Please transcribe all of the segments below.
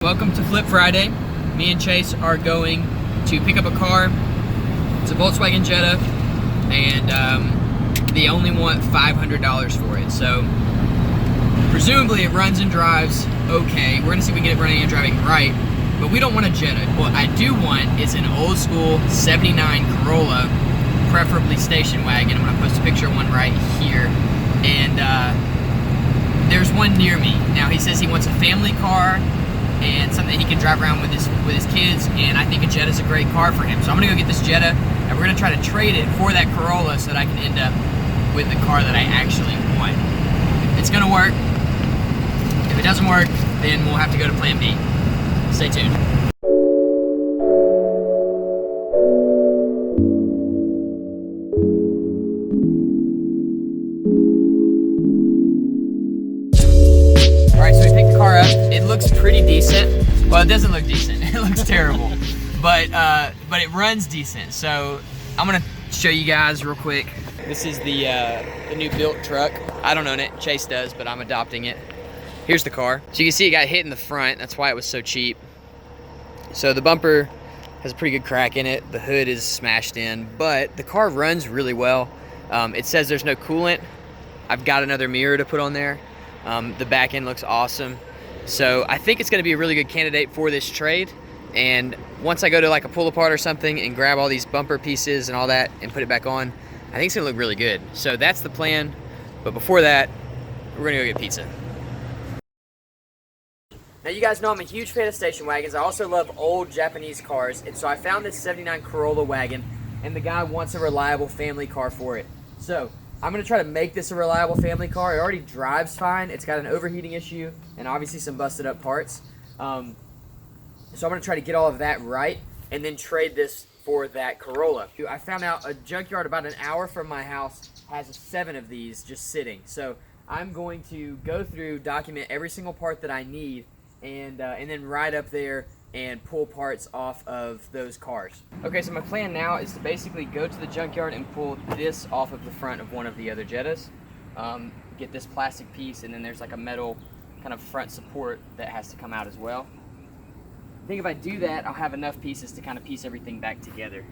Welcome to Flip Friday. Me and Chase are going to pick up a car. It's a Volkswagen Jetta, and they only want $500 for it. So presumably it runs and drives okay. We're gonna see if we can get it running and driving right, but we don't want a Jetta. What I do want is an old school 79 Corolla, preferably station wagon. I'm gonna post a picture of one right here. And there's one near me. Now he says he wants a family car and something that he can drive around with his kids, and I think a Jetta is a great car for him. So I'm gonna go get this Jetta, and we're gonna try to trade it for that Corolla so that I can end up with the car that I actually want. It's gonna work. If it doesn't work, then we'll have to go to plan B. Stay tuned. It looks pretty decent. Well, it doesn't look decent. It looks terrible. But it runs decent. So I'm gonna show you guys real quick. This is the new built truck. I don't own it. Chase does, but I'm adopting it. Here's the car. So you can see it got hit in the front. That's why it was so cheap. So the bumper has a pretty good crack in it. The hood is smashed in, but the car runs really well. It says there's no coolant. I've got another mirror to put on there. The back end looks awesome. So I think it's gonna be a really good candidate for this trade. And once I go to like a pull apart or something and grab all these bumper pieces and all that and put it back on, I think it's gonna look really good. So that's the plan. But before that, we're gonna go get pizza. Now you guys know I'm a huge fan of station wagons. I also love old Japanese cars. And so I found this 79 Corolla wagon, and the guy wants a reliable family car for it. So I'm gonna try to make this a reliable family car. It already drives fine. It's got an overheating issue and obviously some busted up parts. So I'm gonna try to get all of that right and then trade this for that Corolla. I found out a junkyard about an hour from my house has 7 of these just sitting. So I'm going to go through, document every single part that I need, and then ride up there and pull parts off of those cars. Okay, so my plan now is to basically go to the junkyard and pull this off of the front of one of the other Jettas. Get this plastic piece, and then there's like a metal kind of front support that has to come out as well. I think if I do that, I'll have enough pieces to kind of piece everything back together.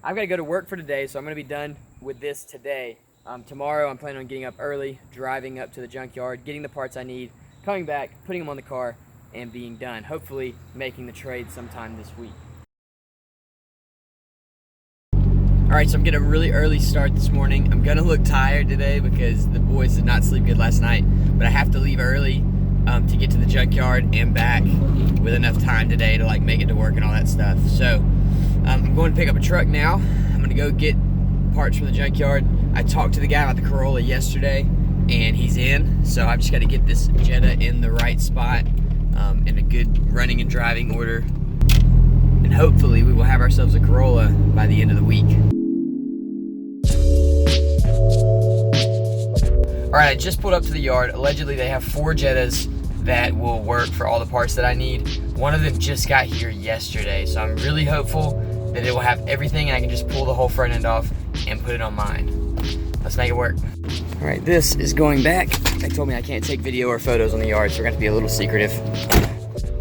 I've got to go to work for today, so I'm going to be done with this today. Tomorrow I'm planning on getting up early, driving up to the junkyard, getting the parts I need, coming back, putting them on the car, and being done. Hopefully making the trade sometime this week. Alright, so I'm getting a really early start this morning. I'm gonna look tired today because the boys did not sleep good last night, but I have to leave early to get to the junkyard and back with enough time today to like make it to work and all that stuff. So I'm going to pick up a truck now. I'm gonna go get parts from the junkyard. I talked to the guy about the Corolla yesterday and he's in, so I've just got to get this Jetta in the right spot, in a good running and driving order, and hopefully we will have ourselves a Corolla by the end of the week. Alright, I just pulled up to the yard. Allegedly they have 4 Jettas that will work for all the parts that I need. One of them just got here yesterday, so I'm really hopeful that it will have everything and I can just pull the whole front end off and put it on mine. Let's make it work. Alright, this is going back. They told me I can't take video or photos on the yard, so we're going to be a little secretive.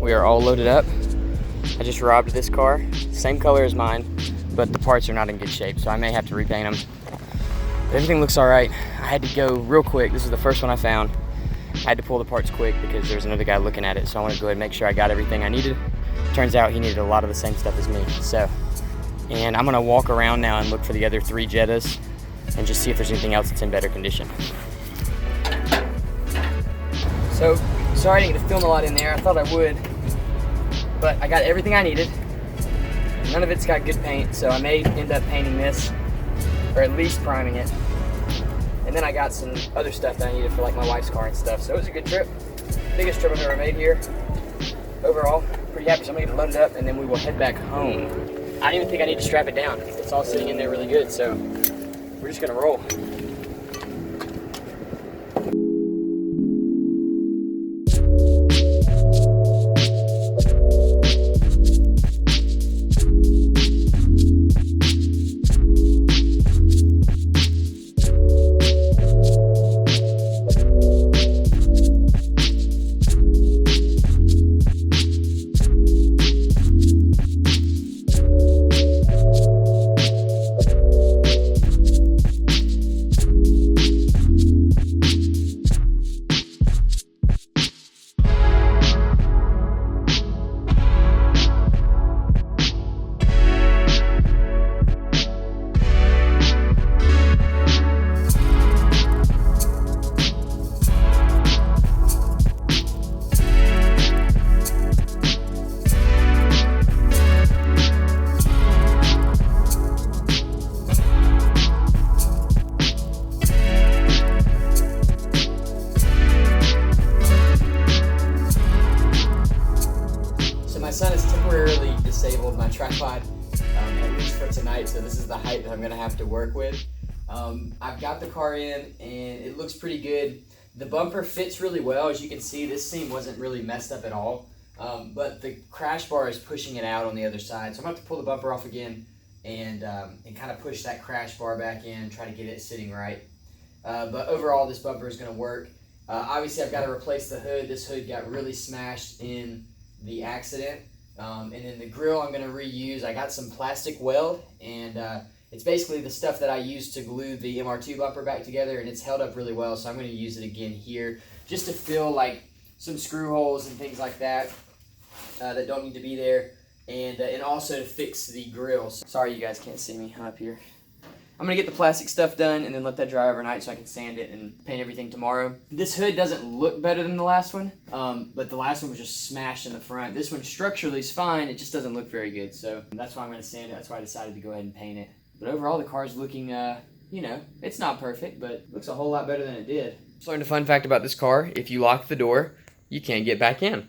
We are all loaded up. I just robbed this car, same color as mine, but the parts are not in good shape, so I may have to repaint them. But everything looks alright. I had to go real quick. This is the first one I found. I had to pull the parts quick because there was another guy looking at it, so I wanted to go ahead and make sure I got everything I needed. Turns out he needed a lot of the same stuff as me. And I'm going to walk around now and look for the other 3 Jettas and just see if there's anything else that's in better condition. So, sorry I didn't get to film a lot in there. I thought I would, but I got everything I needed. None of it's got good paint, so I may end up painting this, or at least priming it. And then I got some other stuff that I needed for like my wife's car and stuff. So it was a good trip. Biggest trip I've ever made here. Overall, pretty happy. So I'm gonna get it loaded up and then we will head back home. I don't even think I need to strap it down. It's all sitting in there really good, so we're just gonna roll. my son has temporarily disabled my tripod, at least for tonight, so this is the height that I'm gonna have to work with. I've got the car in and it looks pretty good. The bumper fits really well. As you can see, this seam wasn't really messed up at all, but the crash bar is pushing it out on the other side. So I'm gonna have to pull the bumper off again and kind of push that crash bar back in, try to get it sitting right. But overall, this bumper is gonna work. Obviously, I've got to replace the hood. This hood got really smashed in the accident. And then the grill I'm going to reuse. I got some plastic weld, and it's basically the stuff that I used to glue the MR2 bumper back together, and it's held up really well, so I'm going to use it again here just to fill like some screw holes and things like that that don't need to be there, and also to fix the grills. Sorry you guys can't see me up here. I'm going to get the plastic stuff done and then let that dry overnight so I can sand it and paint everything tomorrow. This hood doesn't look better than the last one, but the last one was just smashed in the front. This one structurally is fine, it just doesn't look very good, so that's why I'm going to sand it. That's why I decided to go ahead and paint it. But overall, the car's looking, you know, it's not perfect, but it looks a whole lot better than it did. Just learned a fun fact about this car. If you lock the door, you can't get back in.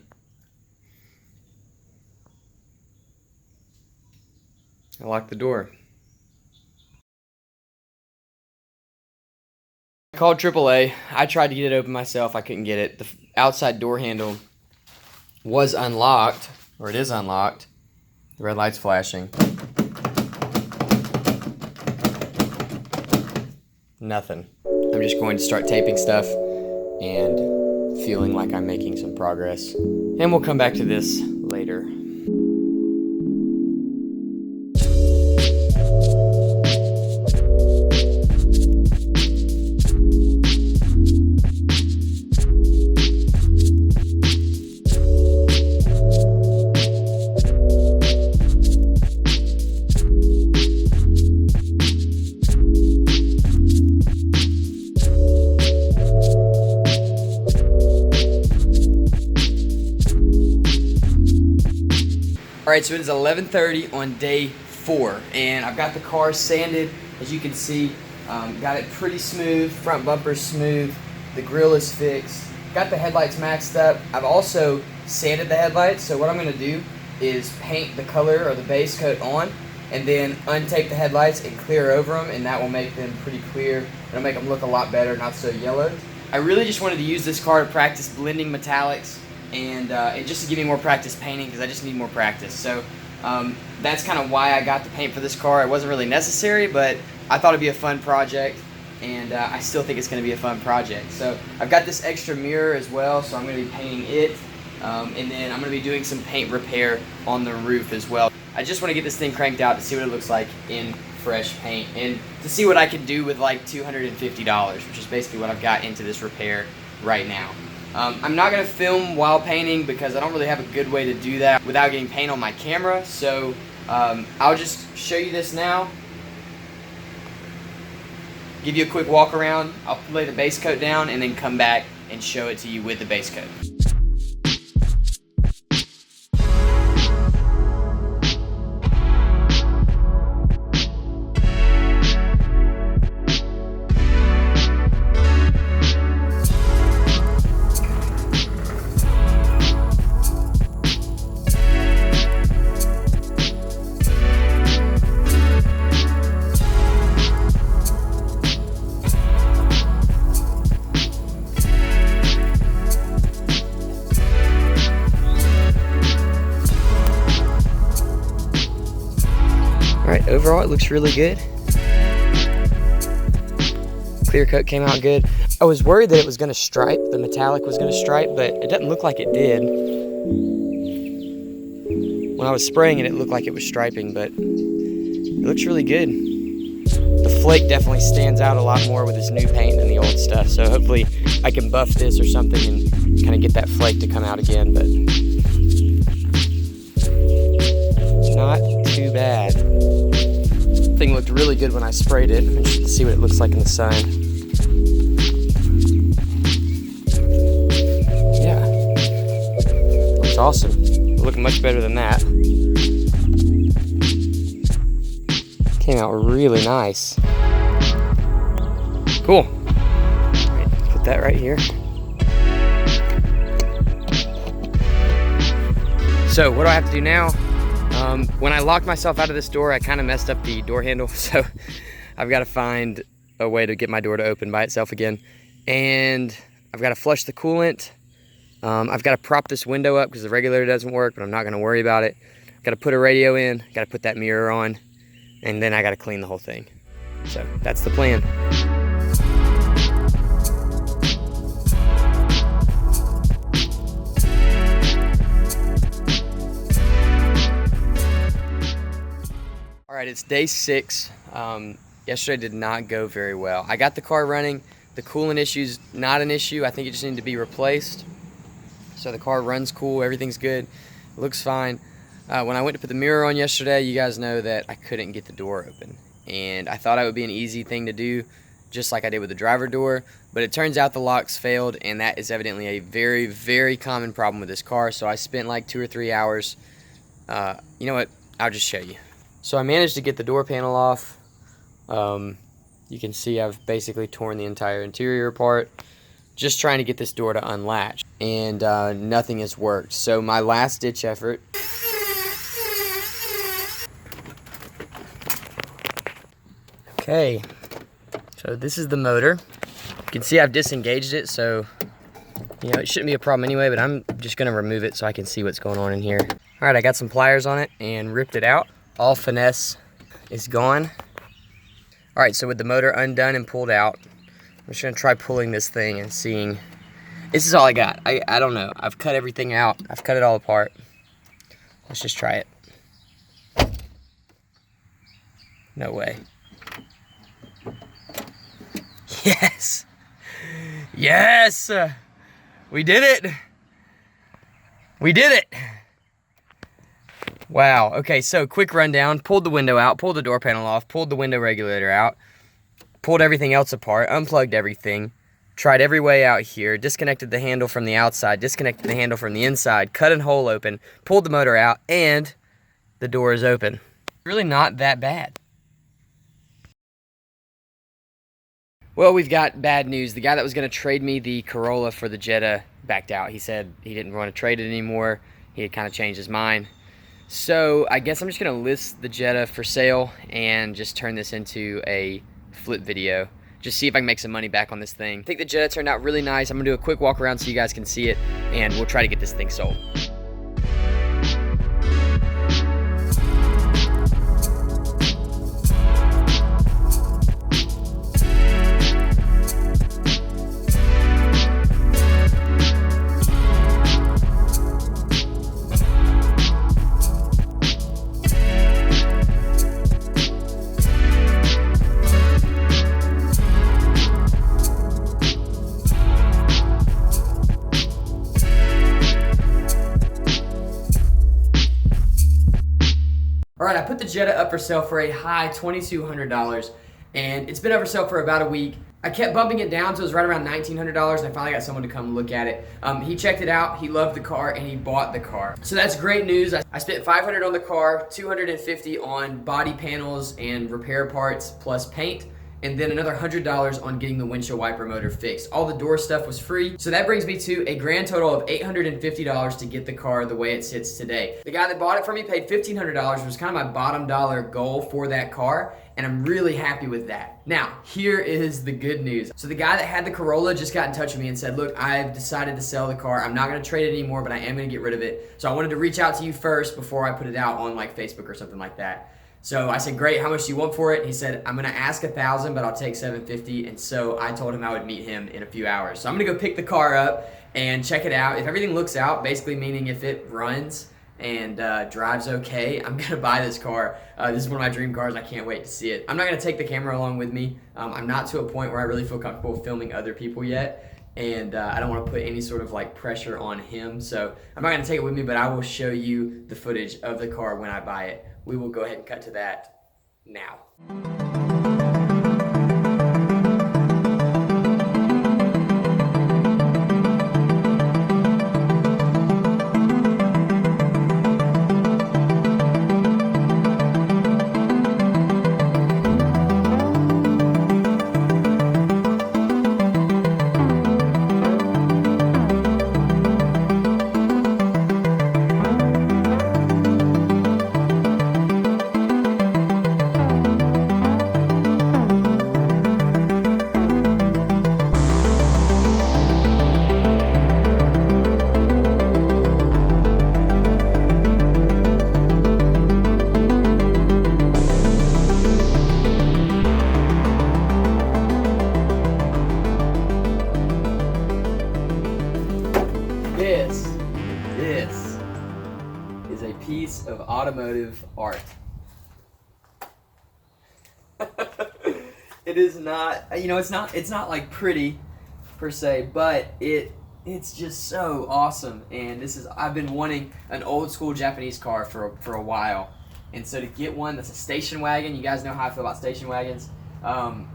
I locked the door. I called AAA. I tried to get it open myself. I couldn't get it. The outside door handle was unlocked, or it is unlocked. The red light's flashing. Nothing. I'm just going to start taping stuff and feeling like I'm making some progress. And we'll come back to this later. Alright, so it is 11:30 on day 4, and I've got the car sanded, as you can see. Got it pretty smooth, front bumper's smooth, the grill is fixed, got the headlights maxed up. I've also sanded the headlights, so what I'm going to do is paint the color or the base coat on, and then untape the headlights and clear over them, and that will make them pretty clear. It'll make them look a lot better, not so yellow. I really just wanted to use this car to practice blending metallics, and just to give me more practice painting, because I just need more practice. So that's kind of why I got the paint for this car. It wasn't really necessary, but I thought it'd be a fun project, and I still think it's going to be a fun project. So I've got this extra mirror as well, so I'm going to be painting it, and then I'm going to be doing some paint repair on the roof as well. I just want to get this thing cranked out to see what it looks like in fresh paint, and to see what I can do with like $250, which is basically what I've got into this repair right now. I'm not going to film while painting because I don't really have a good way to do that without getting paint on my camera, so I'll just show you this now, give you a quick walk around, I'll lay the base coat down, and then come back and show it to you with the base coat. Alright, overall it looks really good. Clear coat came out good. I was worried that it was going to stripe, the metallic was going to stripe, but it doesn't look like it did. When I was spraying it, it looked like it was striping, but it looks really good. The flake definitely stands out a lot more with this new paint than the old stuff, so hopefully I can buff this or something and kind of get that flake to come out again, but not too bad. Thing looked really good when I sprayed it. I'm interested to see what it looks like in the sun. Yeah, looks awesome. It'll look much better than that. Came out really nice. Cool. All right, put that right here. So what do I have to do now? When I locked myself out of this door, I kind of messed up the door handle, so I've got to find a way to get my door to open by itself again. And I've got to flush the coolant. I've got to prop this window up because the regulator doesn't work, but I'm not going to worry about it. Got to put a radio in, got to put that mirror on, and then I got to clean the whole thing. So that's the plan. All right, it's day 6. Yesterday did not go very well. I got the car running. The coolant issue's not an issue. I think it just needed to be replaced. So the car runs cool, everything's good, looks fine. When I went to put the mirror on yesterday, you guys know that I couldn't get the door open. And I thought it would be an easy thing to do, just like I did with the driver door. But it turns out the locks failed, and that is evidently a very, very common problem with this car. So I spent like 2 or 3 hours. You know what? I'll just show you. So I managed to get the door panel off. You can see I've basically torn the entire interior apart, just trying to get this door to unlatch, and nothing has worked. So my last ditch effort. Okay, so this is the motor. You can see I've disengaged it, so it shouldn't be a problem anyway, but I'm just gonna remove it so I can see what's going on in here. All right, I got some pliers on it and ripped it out. All finesse is gone. All right, so with the motor undone and pulled out, I'm just gonna try pulling this thing and seeing. This is all I got. I don't know. I've cut everything out. I've cut it all apart. Let's just try it. No way. Yes. Yes. We did it. We did it. Wow. Okay, so quick rundown. Pulled the window out, pulled the door panel off, pulled the window regulator out, pulled everything else apart, unplugged everything, tried every way out here, disconnected the handle from the outside, disconnected the handle from the inside, cut a hole open, pulled the motor out, and the door is open. Really not that bad. Well, we've got bad news. The guy that was going to trade me the Corolla for the Jetta backed out. He said he didn't want to trade it anymore. He had kind of changed his mind. So I guess I'm just going to list the Jetta for sale and just turn this into a flip video. Just see if I can make some money back on this thing. I think the Jetta turned out really nice. I'm going to do a quick walk around so you guys can see it, and we'll try to get this thing sold. All right, I put the Jetta up for sale for a high $2,200, and it's been up for sale for about a week. I kept bumping it down, so it was right around $1,900, and I finally got someone to come look at it. He checked it out, he loved the car, and he bought the car. So that's great news. I spent $500 on the car, $250 on body panels and repair parts plus paint, and then another $100 on getting the windshield wiper motor fixed. All the door stuff was free. So that brings me to a grand total of $850 to get the car the way it sits today. The guy that bought it for me paid $1,500, which was kind of my bottom dollar goal for that car, and I'm really happy with that. Now, here is the good news. So the guy that had the Corolla just got in touch with me and said, look, I've decided to sell the car. I'm not gonna trade it anymore, but I am gonna get rid of it. So I wanted to reach out to you first before I put it out on like Facebook or something like that. So I said, great, how much do you want for it? He said, I'm gonna ask $1,000, but I'll take $750. And so I told him I would meet him in a few hours. So I'm gonna go pick the car up and check it out. If everything looks out, basically meaning if it runs and drives okay, I'm gonna buy this car. This is one of my dream cars. I can't wait to see it. I'm not gonna take the camera along with me. I'm not to a point where I really feel comfortable filming other people yet. And I don't want to put any sort of like pressure on him. So I'm not gonna take it with me, but I will show you the footage of the car when I buy it. We will go ahead and cut to that now. is a piece of automotive art. It is not, you know, it's not like pretty per se, but it's just so awesome. And I've been wanting an old school Japanese car for a while. And so to get one that's a station wagon, you guys know how I feel about station wagons. Man,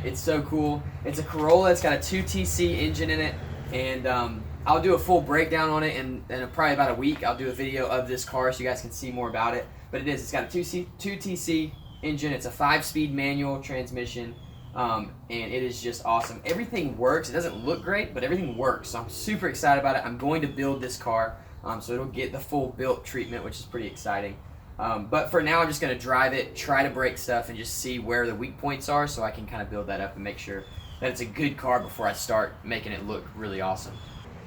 it's so cool. It's a Corolla. It's got a 2TC engine in it, and I'll do a full breakdown on it in probably about a week. I'll do a video of this car so you guys can see more about it. But it's got a 2TC engine. It's a 5-speed manual transmission, and it is just awesome. Everything works. It doesn't look great, but everything works. So I'm super excited about it. I'm going to build this car, so it'll get the full built treatment, which is pretty exciting. But for now, I'm just going to drive it, try to break stuff, and just see where the weak points are so I can kind of build that up and make sure that it's a good car before I start making it look really awesome.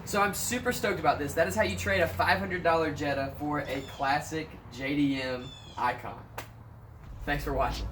So I'm super stoked about this. That is how you trade a $500 Jetta for a classic JDM icon. Thanks for watching.